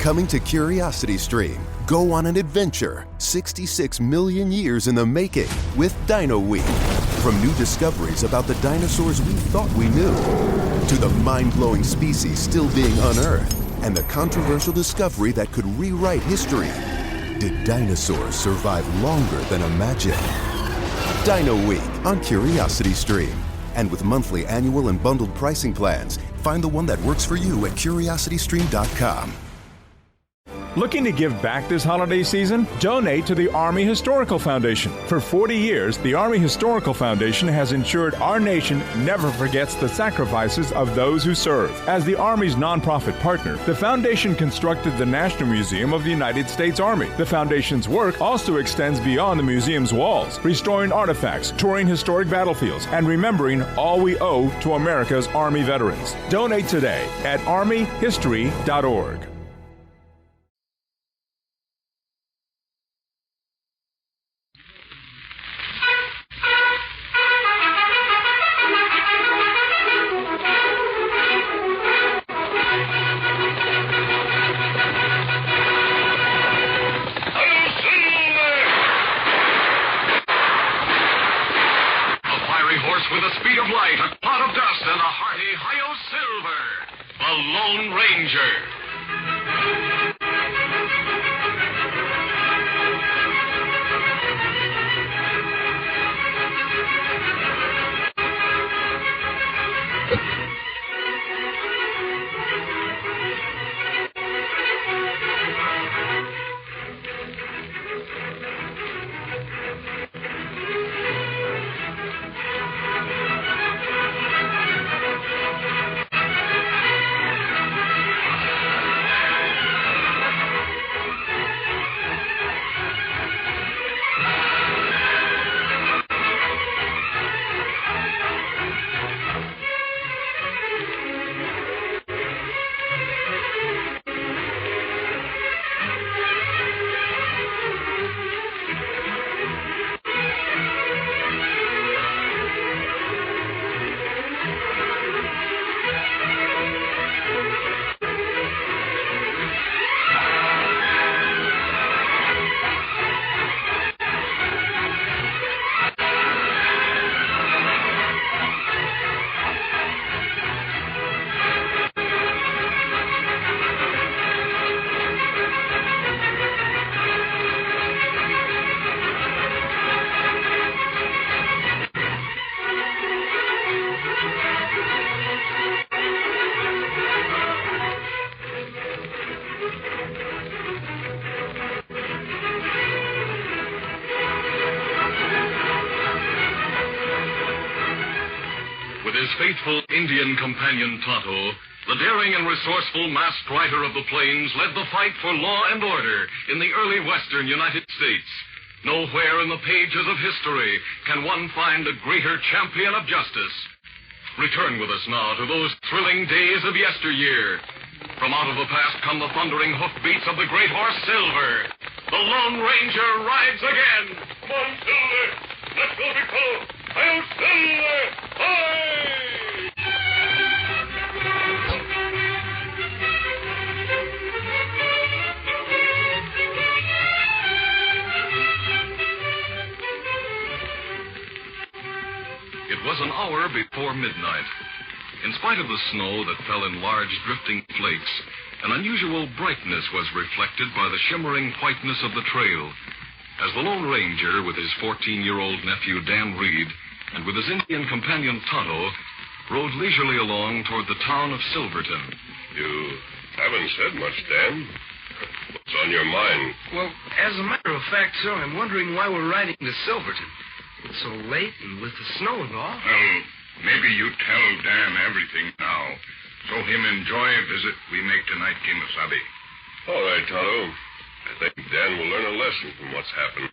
Coming to Curiosity Stream, go on an adventure 66 million years in the making with Dino Week. From new discoveries about the dinosaurs we thought we knew, to the mind-blowing species still being unearthed, and the controversial discovery that could rewrite history. Did dinosaurs survive longer than imagined? Dino Week on Curiosity Stream. And with monthly, annual, and bundled pricing plans, find the one that works for you at curiositystream.com. Looking to give back this holiday season? Donate to the Army Historical Foundation. For 40 years, the Army Historical Foundation has ensured our nation never forgets the sacrifices of those who serve. As the Army's nonprofit partner, the foundation constructed the National Museum of the United States Army. The foundation's work also extends beyond the museum's walls, restoring artifacts, touring historic battlefields, and remembering all we owe to America's Army veterans. Donate today at armyhistory.org. With the speed of light, a cloud of dust, and a hearty hi-yo silver, the Lone Ranger. With his faithful Indian companion Tonto, the daring and resourceful masked rider of the plains led the fight for law and order in the early western United States. Nowhere in the pages of history can one find a greater champion of justice. Return with us now to those thrilling days of yesteryear. From out of the past come the thundering hoofbeats of the great horse Silver. The Lone Ranger rides again. Come on, Silver. Let's go, big fellow. I'll Silver. Hi! It was an hour before midnight. In spite of the snow that fell in large drifting flakes, an unusual brightness was reflected by the shimmering whiteness of the trail. As the Lone Ranger, with his 14-year-old nephew Dan Reed, and with his Indian companion Tonto, rode leisurely along toward the town of Silverton. You haven't said much, Dan. What's on your mind? Well, as a matter of fact, sir, I'm wondering why we're riding to Silverton. It's so late and with the snow and all. Well, maybe you tell Dan everything now. So him enjoy a visit we make tonight, Kimasabi. All right, Tonto. I think Dan will learn a lesson from what's happened.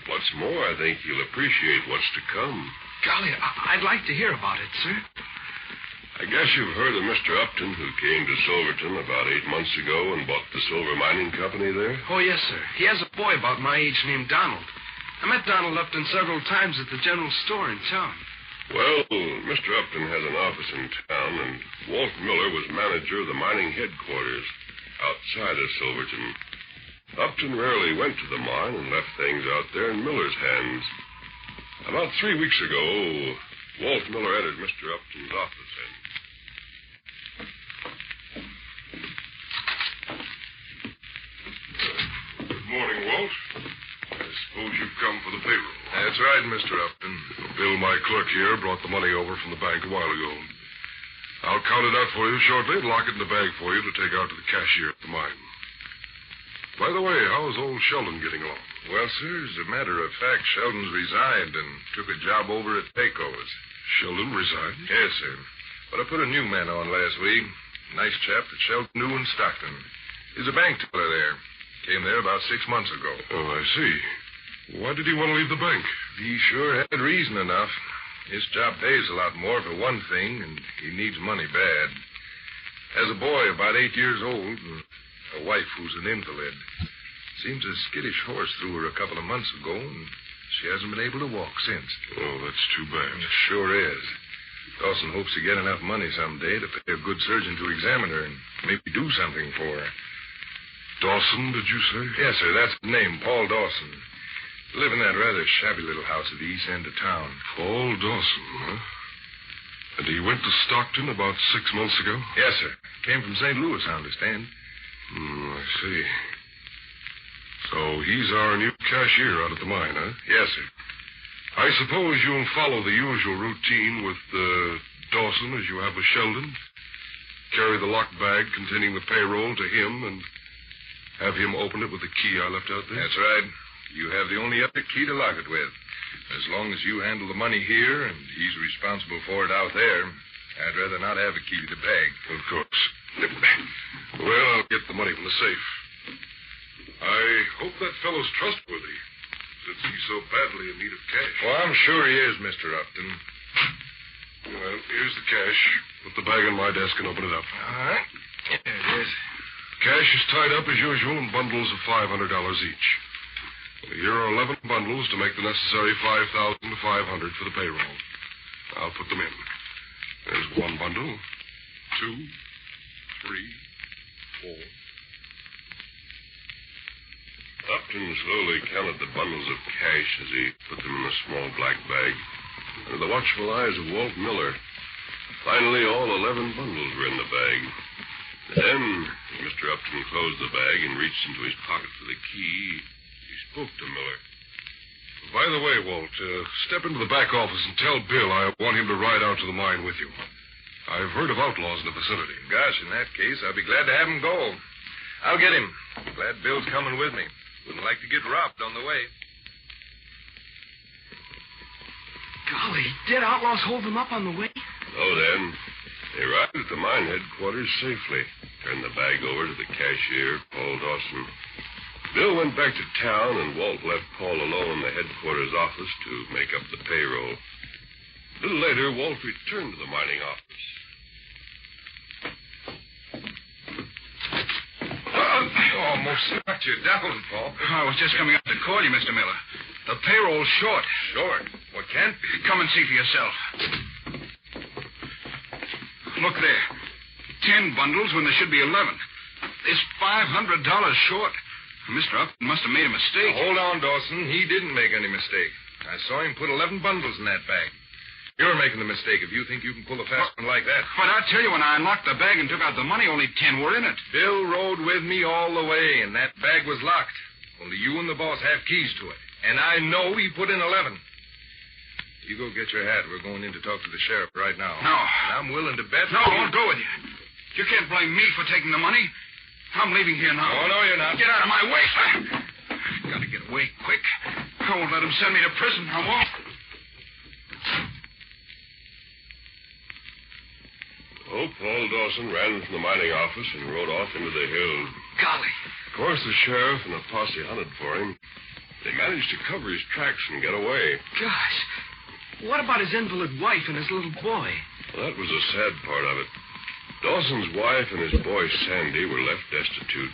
What's more, I think he'll appreciate what's to come. Golly, I'd like to hear about it, sir. I guess you've heard of Mr. Upton, who came to Silverton about 8 months ago and bought the silver mining company there? Oh, yes, sir. He has a boy about my age named Donald. I met Donald Upton several times at the general store in town. Well, Mr. Upton has an office in town, and Walt Miller was manager of the mining headquarters out outside of Silverton. Upton rarely went to the mine and left things out there in Miller's hands. About 3 weeks ago, Walt Miller entered Mr. Upton's office and... Good morning, Walt. I suppose you've come for the payroll. That's right, Mr. Upton. Bill, my clerk here, brought the money over from the bank a while ago. I'll count it out for you shortly and lock it in the bag for you to take out to the cashier at the mine. By the way, how's old Sheldon getting along? Well, sir, as a matter of fact, Sheldon's resigned and took a job over at Pecos. Sheldon resigned? Yes, sir. But I put a new man on last week. Nice chap that Sheldon knew in Stockton. He's a bank teller there. Came there about 6 months ago. Oh, I see. Why did he want to leave the bank? He sure had reason enough. His job pays a lot more for one thing, and he needs money bad. Has a boy about 8 years old, and a wife who's an invalid. Seems a skittish horse threw her a couple of months ago, and she hasn't been able to walk since. Oh, that's too bad. It sure is. Dawson hopes to get enough money someday to pay a good surgeon to examine her and maybe do something for her. Dawson, did you say? Yes, sir, that's the name, Paul Dawson. Live in that rather shabby little house at the east end of town. Paul Dawson, huh? And he went to Stockton about 6 months ago? Yes, sir. Came from St. Louis, I understand. I see. So he's our new cashier out at the mine, huh? Yes, sir. I suppose you'll follow the usual routine with Dawson as you have with Sheldon. Carry the locked bag containing the payroll to him and have him open it with the key I left out there? That's right. You have the only other key to lock it with. As long as you handle the money here and he's responsible for it out there, I'd rather not have a key to the bag. Of course. Well, I'll get the money from the safe. I hope that fellow's trustworthy, since he's so badly in need of cash. Well, I'm sure he is, Mr. Upton. Well, here's the cash. Put the bag on my desk and open it up. All right. There it is. Cash is tied up as usual in bundles of $500 each. Here are 11 bundles to make the necessary $5,500 for the payroll. I'll put them in. There's one bundle, 2, 3, 4. Upton slowly counted the bundles of cash as he put them in the small black bag under the watchful eyes of Walt Miller. Finally, all 11 bundles were in the bag. Then, Mr. Upton closed the bag and reached into his pocket for the key. He spoke to Miller. By the way, Walt, step into the back office and tell Bill I want him to ride out to the mine with you. I've heard of outlaws in the vicinity. Gosh, in that case, I'll be glad to have him go. I'll get him. Glad Bill's coming with me. Wouldn't like to get robbed on the way. Golly, did outlaws hold them up on the way? So then, they arrived at the mine headquarters safely. Turned the bag over to the cashier, Paul Dawson. Bill went back to town, and Walt left Paul alone in the headquarters office to make up the payroll. A little later, Walt returned to the mining office. Almost knocked you down, Paul. I was just coming up to call you, Mr. Miller. The payroll's short. Short? What can't be? Come and see for yourself. Look there. 10 bundles when there should be 11. It's $500 short. Mr. Upton must have made a mistake. Now, hold on, Dawson. He didn't make any mistake. I saw him put 11 bundles in that bag. You're making the mistake if you think you can pull a fast one like that. But I tell you, when I unlocked the bag and took out the money, only 10 were in it. Bill rode with me all the way, and that bag was locked. Only you and the boss have keys to it. And I know he put in 11. You go get your hat. We're going in to talk to the sheriff right now. No. And I'm willing to bet... No, I won't go with you. You can't blame me for taking the money. I'm leaving here now. Oh, no, you're not. Get out of my way. I've got to get away quick. I won't let him send me to prison. I won't. Oh, Paul Dawson ran from the mining office and rode off into the hills. Golly. Of course, the sheriff and the posse hunted for him. They managed to cover his tracks and get away. Gosh. What about his invalid wife and his little boy? Well, that was the sad part of it. Dawson's wife and his boy, Sandy, were left destitute.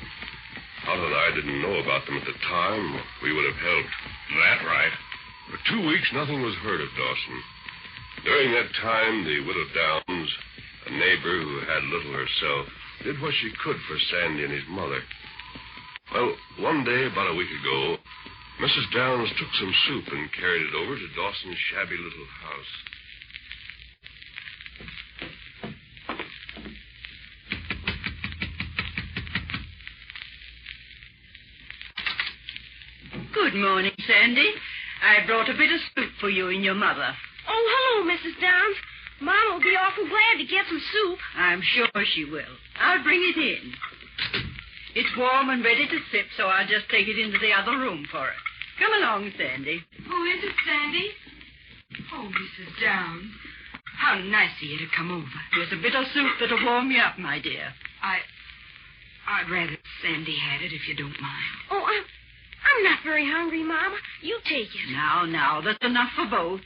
Hal and I didn't know about them at the time. We would have helped. That right. For 2 weeks, nothing was heard of Dawson. During that time, the widow Downs, a neighbor who had little herself, did what she could for Sandy and his mother. Well, one day, about a week ago, Mrs. Downs took some soup and carried it over to Dawson's shabby little house. Good morning, Sandy. I brought a bit of soup for you and your mother. Oh, hello, Mrs. Downs. Mom will be awful glad to get some soup. I'm sure she will. I'll bring it in. It's warm and ready to sip, so I'll just take it into the other room for her. Come along, Sandy. Who is it, Sandy? Oh, Mrs. Downs. How nice of you to come over. Here's a bit of soup that'll warm you up, my dear. I'd rather Sandy had it, if you don't mind. Oh, I'm not very hungry, Mama. You take it. Now, that's enough for both.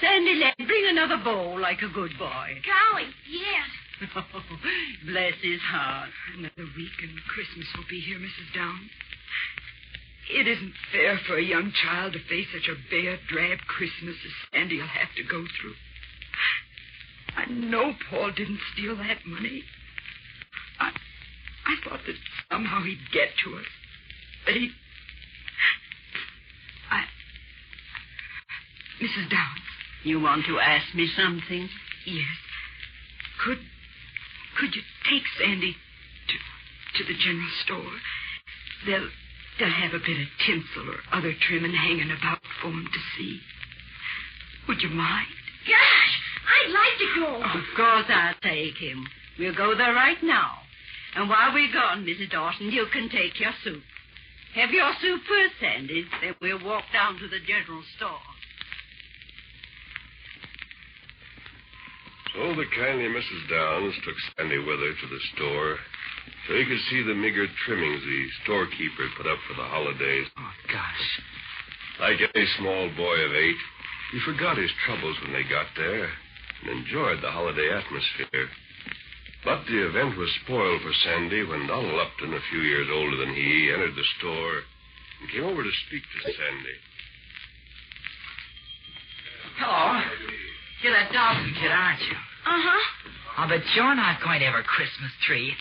Sandy, lad, bring another bowl like a good boy. Golly, yes. Oh, bless his heart. Another week and Christmas will be here, Mrs. Downs. It isn't fair for a young child to face such a bare, drab Christmas as Sandy will have to go through. I know Paul didn't steal that money. I thought that somehow he'd get to us. That he'd... Mrs. Downs. You want to ask me something? Yes. Could you take Sandy to the general store? They'll have a bit of tinsel or other trimming hanging about for him to see. Would you mind? Gosh, I'd like to go. Of course I'll take him. We'll go there right now. And while we're gone, Mrs. Dawson, you can take your soup. Have your soup first, Sandy. Then we'll walk down to the general store. So the kindly Mrs. Downs took Sandy with her to the store so he could see the meager trimmings the storekeeper put up for the holidays. Oh, gosh. Like any small boy of 8, he forgot his troubles when they got there and enjoyed the holiday atmosphere. But the event was spoiled for Sandy when Donald Upton, a few years older than he, entered the store and came over to speak to Sandy. Hello. You're that Dawson kid, aren't you? Uh-huh. I'll bet you're not going to have a Christmas tree.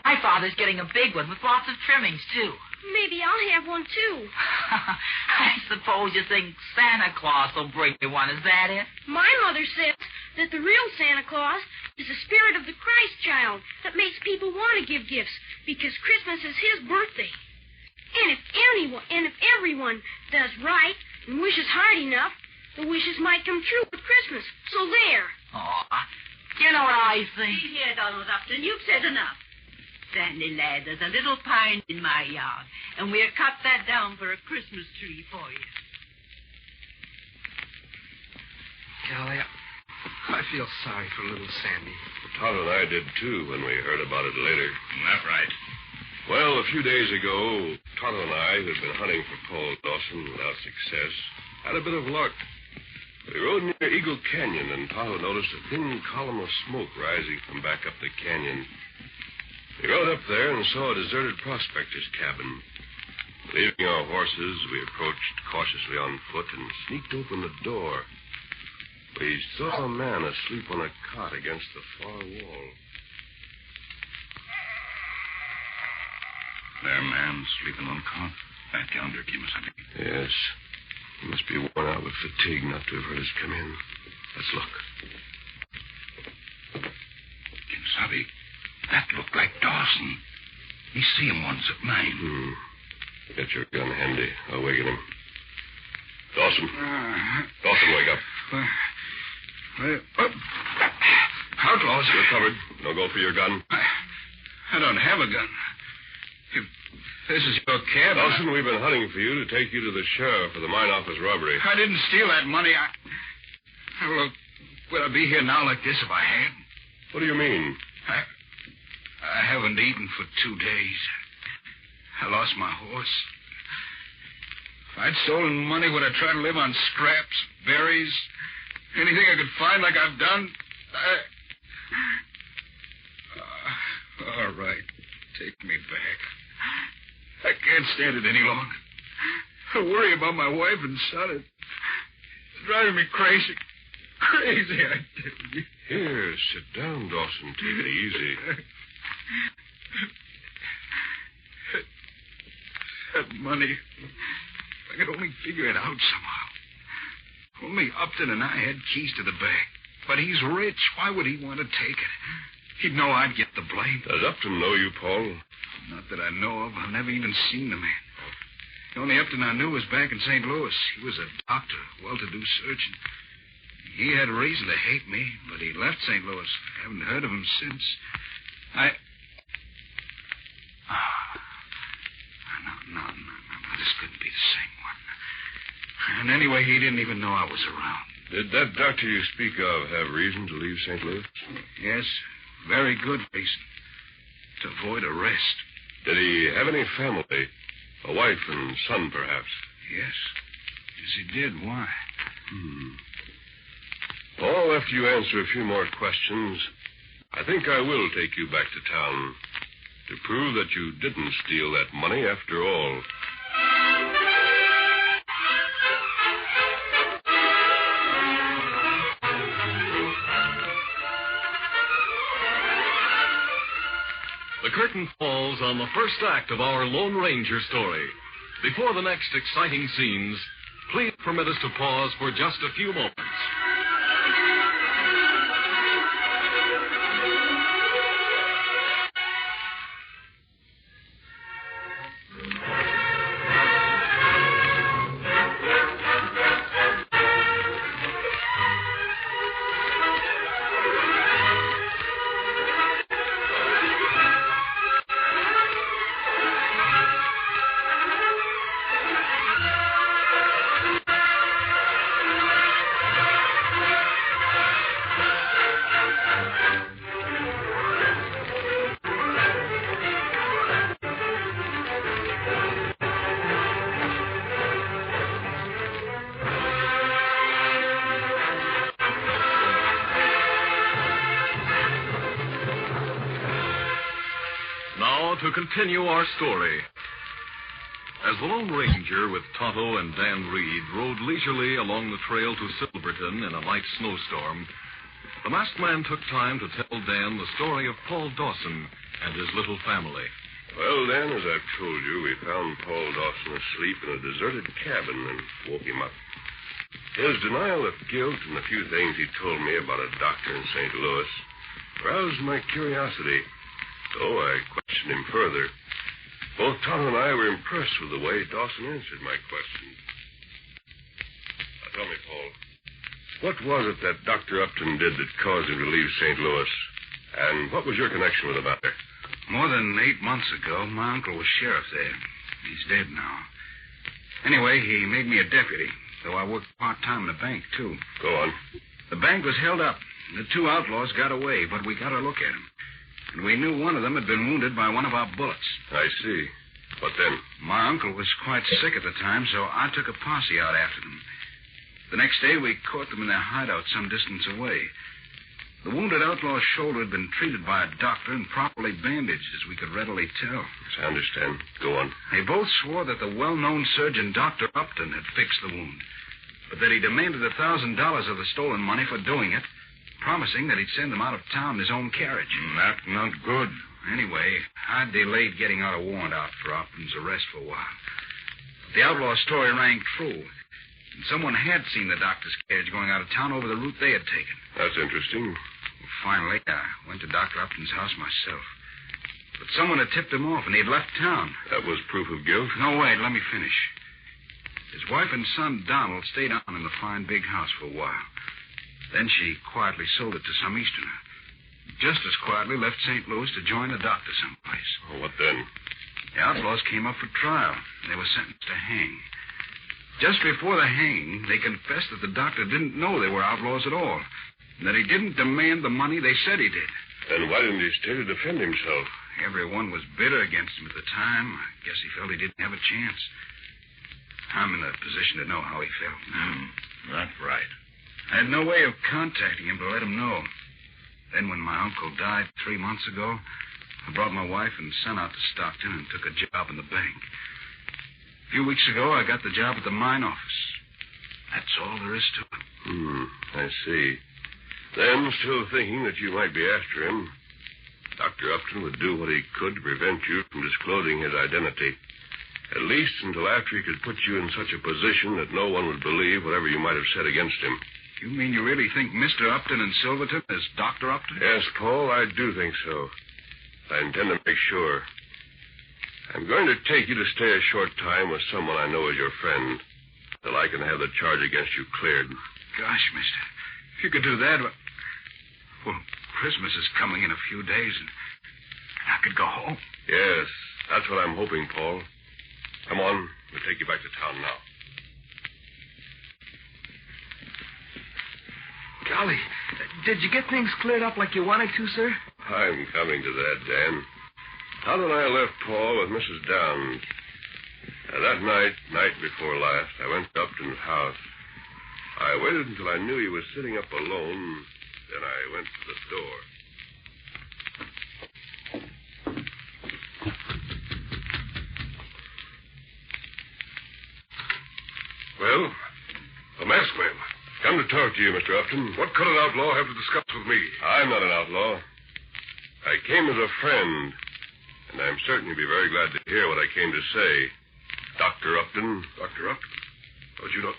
My father's getting a big one with lots of trimmings, too. Maybe I'll have one, too. I suppose you think Santa Claus will bring you one. Is that it? My mother says that the real Santa Claus is the spirit of the Christ child that makes people want to give gifts because Christmas is his birthday. And if everyone does right and wishes hard enough, the wishes might come true for Christmas. So there. Oh, you know what I think? See here, Donald Upton, you've said enough. Sandy, lad, there's a little pine in my yard, and we'll cut that down for a Christmas tree for you. Golly, I feel sorry for little Sandy. Todd and I did, too, when we heard about it later. That's right. Well, a few days ago, Tonto and I, who'd been hunting for Paul Dawson without success, had a bit of luck. We rode near Eagle Canyon, and Tonto noticed a thin column of smoke rising from back up the canyon. We rode up there and saw a deserted prospector's cabin. Leaving our horses, we approached cautiously on foot and sneaked open the door. We saw a man asleep on a cot against the far wall. There, man, sleeping on cot. Back yonder, Kimasabi. Yes. He must be worn out with fatigue not to have heard us come in. Let's look. Kimasabi, that looked like Dawson. Me see him once at mine. Get your gun handy. I'll waken him. Dawson. Dawson, wake up. Outlaws. You're covered. No go for your gun. I don't have a gun. If this is your cab... Dawson, we've been hunting for you to take you to the sheriff for the mine office robbery. I didn't steal that money. Would I be here now like this if I had? What do you mean? I haven't eaten for 2 days. I lost my horse. If I'd stolen money, would I try to live on scraps, berries, anything I could find like I've done? All right. Take me back. I can't stand it any longer. I worry about my wife and son. It's driving me crazy. Crazy, I tell you. Here, sit down, Dawson. Take it easy. That money, if I could only figure it out somehow. Only Upton and I had keys to the bank. But he's rich. Why would he want to take it? He'd know I'd get the blame. Does Upton know you, Paul? Not that I know of. I've never even seen the man. The only Upton I knew was back in St. Louis. He was a doctor, well-to-do surgeon. He had reason to hate me, but he left St. Louis. I haven't heard of him since. No, this couldn't be the same one. And anyway, he didn't even know I was around. Did that doctor you speak of have reason to leave St. Louis? Yes, very good reason. To avoid arrest. Did he have any family? A wife and son, perhaps? Yes. Yes, he did. Why? Paul, after you answer a few more questions, I think I will take you back to town to prove that you didn't steal that money after all. The curtain falls on the first act of our Lone Ranger story. Before the next exciting scenes, please permit us to pause for just a few moments. Now, to continue our story. As the Lone Ranger with Tonto and Dan Reed rode leisurely along the trail to Silverton in a light snowstorm, the masked man took time to tell Dan the story of Paul Dawson and his little family. Well, Dan, as I've told you, we found Paul Dawson asleep in a deserted cabin and woke him up. His denial of guilt and the few things he told me about a doctor in St. Louis roused my curiosity. So I questioned him further. Both Tom and I were impressed with the way Dawson answered my questions. Now, tell me, Paul, what was it that Dr. Upton did that caused him to leave St. Louis? And what was your connection with the matter? More than 8 months ago, my uncle was sheriff there. He's dead now. Anyway, he made me a deputy, though I worked part-time in the bank, too. Go on. The bank was held up. The 2 outlaws got away, but we got a look at them. And we knew one of them had been wounded by one of our bullets. I see. What then? My uncle was quite sick at the time, so I took a posse out after them. The next day, we caught them in their hideout some distance away. The wounded outlaw's shoulder had been treated by a doctor and properly bandaged, as we could readily tell. Yes, I understand. Go on. They both swore that the well-known surgeon, Dr. Upton, had fixed the wound, but that he demanded $1,000 of the stolen money for doing it, promising that he'd send them out of town in his own carriage. That's not good. Anyway, I delayed getting out a warrant out for Upton's arrest for a while. The outlaw's story rang true, and someone had seen the doctor's carriage going out of town over the route they had taken. That's interesting. Well, finally, I went to Dr. Upton's house myself. But someone had tipped him off, and he had left town. That was proof of guilt? No, wait, let me finish. His wife and son, Donald, stayed on in the fine big house for a while. Then she quietly sold it to some Easterner. Just as quietly left St. Louis to join a doctor someplace. Oh, what then? The outlaws came up for trial. They were sentenced to hang. Just before the hanging, they confessed that the doctor didn't know they were outlaws at all, and that he didn't demand the money they said he did. Then why didn't he stay to defend himself? Everyone was bitter against him at the time. I guess he felt he didn't have a chance. I'm in a position to know how he felt now. That's right. I had no way of contacting him to let him know. Then when my uncle died 3 months ago, I brought my wife and son out to Stockton and took a job in the bank. A few weeks ago, I got the job at the mine office. That's all there is to it. I see. Then, still thinking that you might be after him, Dr. Upton would do what he could to prevent you from disclosing his identity. At least until after he could put you in such a position that no one would believe whatever you might have said against him. You mean you really think Mr. Upton in Silverton is Dr. Upton? Yes, Paul, I do think so. I intend to make sure. I'm going to take you to stay a short time with someone I know is your friend, till I can have the charge against you cleared. Gosh, mister, if you could do that, well, Christmas is coming in a few days, and I could go home. Yes, that's what I'm hoping, Paul. Come on, we'll take you back to town now. Golly, did you get things cleared up like you wanted to, sir? I'm coming to that, Dan. Todd and I left Paul with Mrs. Downs. That night before last, I went to Upton's house. I waited until I knew he was sitting up alone. Then I went to the door. Well, the masked man. Come to talk to you, Mr. Upton. What could an outlaw have to discuss with me? I'm not an outlaw. I came as a friend, and I'm certain you'll be very glad to hear what I came to say. Dr. Upton. Dr. Upton? How did you know?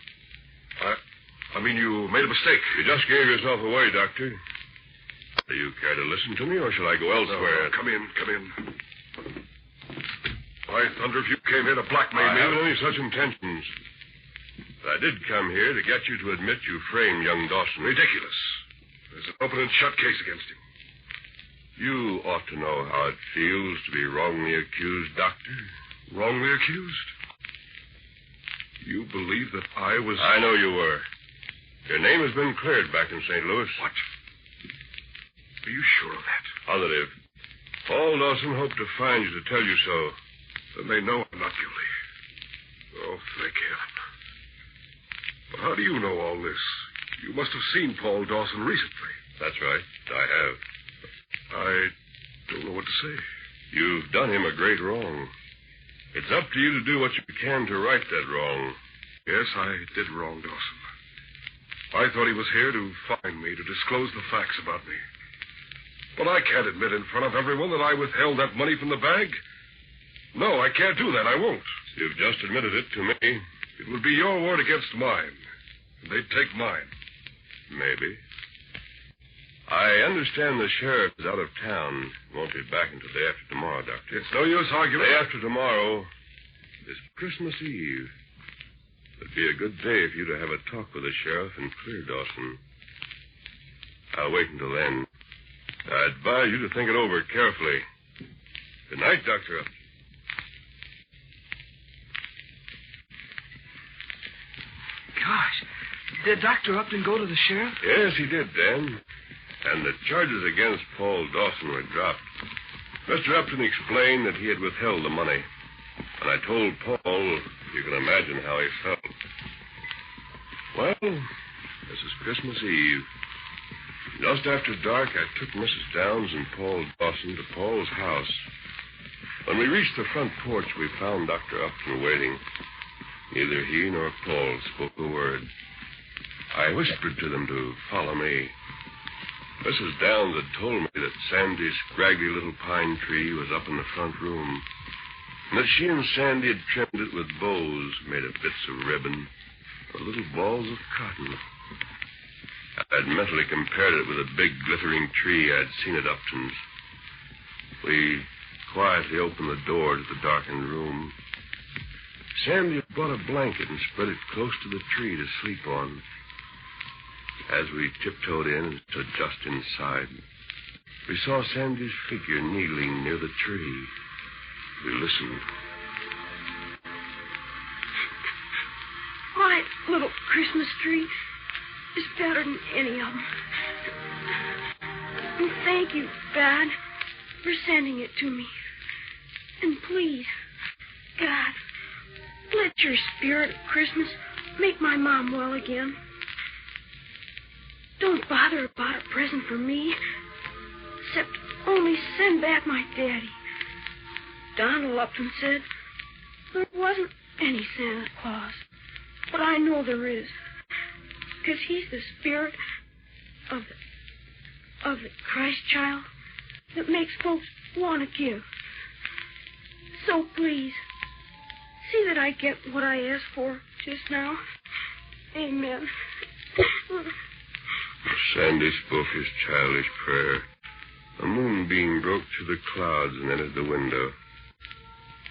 I mean, you made a mistake. You just gave yourself away, Doctor. Do you care to listen to me, or shall I go elsewhere? No, come in. Why thunder if you came here to blackmail me? I haven't any such intentions. But I did come here to get you to admit you framed young Dawson. Ridiculous. There's an open and shut case against him. You ought to know how it feels to be wrongly accused, Doctor. Wrongly accused? You believe that I was... I know you were. Your name has been cleared back in St. Louis. What? Are you sure of that? Positive. Paul Dawson hoped to find you to tell you so. Then they know I'm not guilty. Oh, thank heaven. But how do you know all this? You must have seen Paul Dawson recently. That's right. I have. I don't know what to say. You've done him a great wrong. It's up to you to do what you can to right that wrong. Yes, I did wrong Dawson. I thought he was here to find me, to disclose the facts about me. But I can't admit in front of everyone that I withheld that money from the bag. No, I can't do that. I won't. You've just admitted it to me. It would be your word against mine. And they'd take mine. Maybe. I understand the sheriff is out of town. Won't be back until day after tomorrow, Doctor. It's no use arguing. Day after tomorrow is Christmas Eve. It'd be a good day for you to have a talk with the sheriff and clear Dawson. I'll wait until then. I advise you to think it over carefully. Good night, Dr. Upton. Gosh, did Dr. Upton go to the sheriff? Yes, he did, Dan. And the charges against Paul Dawson were dropped. Mr. Upton explained that he had withheld the money. And I told Paul, you can imagine how he felt. Well, this is Christmas Eve. Just after dark, I took Mrs. Downs and Paul Dawson to Paul's house. When we reached the front porch, we found Dr. Upton waiting. Neither he nor Paul spoke a word. I whispered to them to follow me. Mrs. Downs had told me that Sandy's scraggly little pine tree was up in the front room, and that she and Sandy had trimmed it with bows made of bits of ribbon or little balls of cotton. I'd mentally compared it with a big glittering tree I'd seen at Upton's. We quietly opened the door to the darkened room. Sandy had brought a blanket and spread it close to the tree to sleep on. As we tiptoed in and stood just inside, we saw Sandy's figure kneeling near the tree. We listened. My little Christmas tree is better than any of them. And thank you, Dad, for sending it to me. And please, God, let your spirit of Christmas make my mom well again. Don't bother about a present for me, except only send back my daddy. Donald Upton said there wasn't any Santa Claus, but I know there is, because he's the spirit of the Christ child that makes folks want to give. So please, see that I get what I asked for just now. Amen. Sandy spoke his childish prayer. A moonbeam broke through the clouds and entered the window.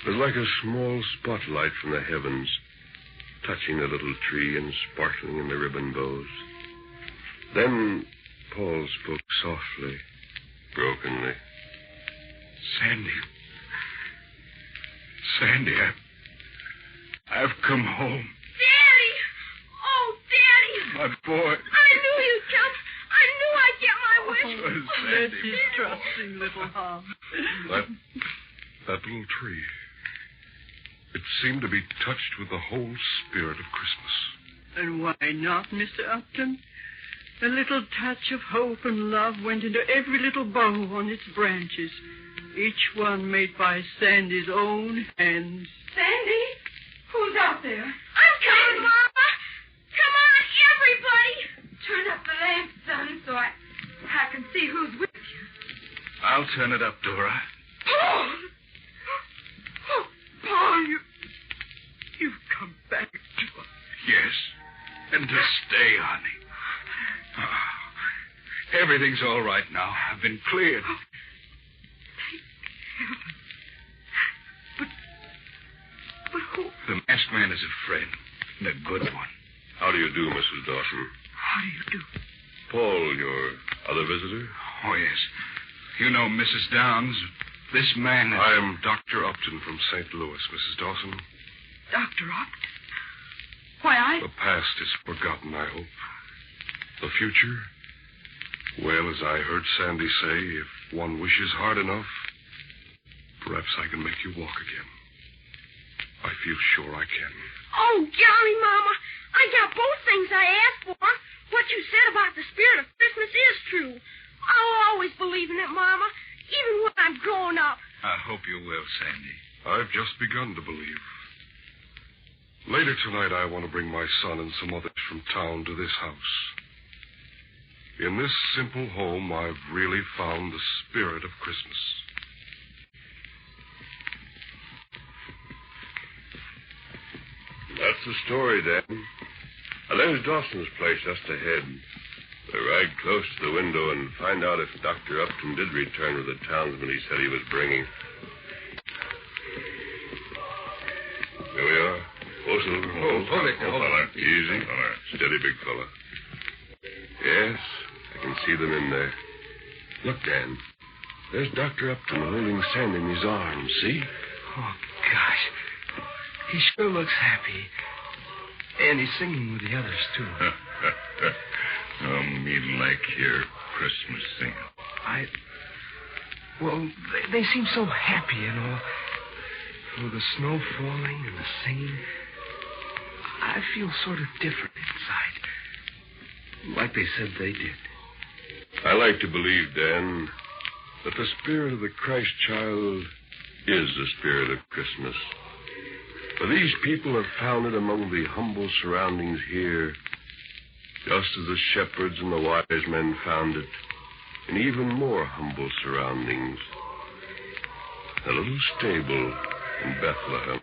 It was like a small spotlight from the heavens, touching the little tree and sparkling in the ribbon bows. Then Paul spoke softly, brokenly. Sandy, I've come home. Daddy! Oh, Daddy! My boy. I knew you'd come. I knew I'd get my wish. Oh, Bless Sandy. his trusting little heart. That little tree. It seemed to be touched with the whole spirit of Christmas. And why not, Mr. Upton? A little touch of hope and love went into every little bow on its branches, each one made by Sandy's own hands. Sandy? Who's out there? I'm coming, Mama. Come on, everybody. Turn up the lamp, son, so I can see who's with you. I'll turn it up, Dora. Paul! Oh, Paul, you've come back to us. Yes. And to stay, honey. Oh, everything's all right now. I've been cleared. But who? The masked man is a friend, and a good one. How do you do, Mrs. Dawson? How do you do? Paul, your other visitor? Oh, yes. You know Mrs. Downs. This man is... I am Dr. Upton from St. Louis, Mrs. Dawson. Dr. Upton? Why, The past is forgotten, I hope. The future? Well, as I heard Sandy say, if one wishes hard enough, perhaps I can make you walk again. I feel sure I can. Oh, golly, Mama. I got both things I asked for. What you said about the spirit of Christmas is true. I'll always believe in it, Mama, even when I'm grown up. I hope you will, Sandy. I've just begun to believe. Later tonight, I want to bring my son and some others from town to this house. In this simple home, I've really found the spirit of Christmas. That's the story, Dan. Now, there's Dawson's place just ahead. We'll ride close to the window and find out if Dr. Upton did return with the townsman he said he was bringing. Here we are. Hold it. Easy. Steady, big fella. Yes, I can see them in there. Look, Dan. There's Dr. Upton holding Sandy in his arms, see? Oh, gosh. He sure looks happy. And he's singing with the others, too. Me like your Christmas singing. Well, they seem so happy, you know. With the snow falling and the singing. I feel sort of different inside. Like they said they did. I like to believe, Dan, that the spirit of the Christ child is the spirit of Christmas. For these people have found it among the humble surroundings here, just as the shepherds and the wise men found it in even more humble surroundings. A little stable in Bethlehem.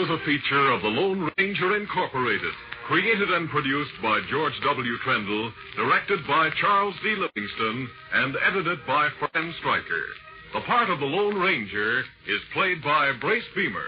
is a feature of the Lone Ranger Incorporated, created and produced by George W. Trendle, directed by Charles D. Livingston, and edited by Fran Stryker. The part of the Lone Ranger is played by Brace Beamer.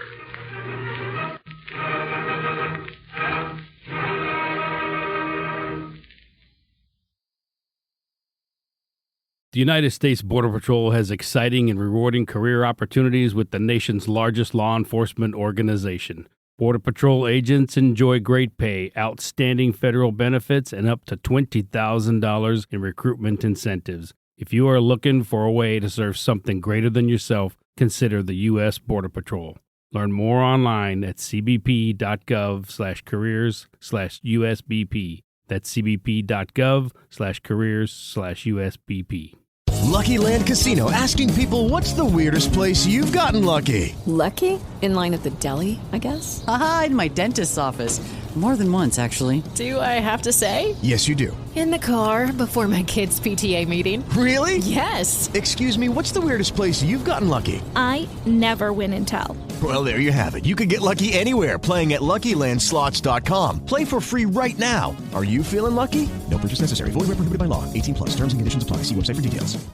The United States Border Patrol has exciting and rewarding career opportunities with the nation's largest law enforcement organization. Border Patrol agents enjoy great pay, outstanding federal benefits, and up to $20,000 in recruitment incentives. If you are looking for a way to serve something greater than yourself, consider the U.S. Border Patrol. Learn more online at cbp.gov/careers/USBP. That's cbp.gov/careers/USBP. Lucky Land Casino, asking people, what's the weirdest place you've gotten lucky? Lucky? In line at the deli, I guess? Aha, in my dentist's office. More than once, actually. Do I have to say? Yes, you do. In the car before my kids' PTA meeting. Really? Yes. Excuse me, what's the weirdest place you've gotten lucky? I never win and tell. Well, there you have it. You can get lucky anywhere, playing at LuckyLandSlots.com. Play for free right now. Are you feeling lucky? No purchase necessary. Void where prohibited by law. 18+. Terms and conditions apply. See website for details.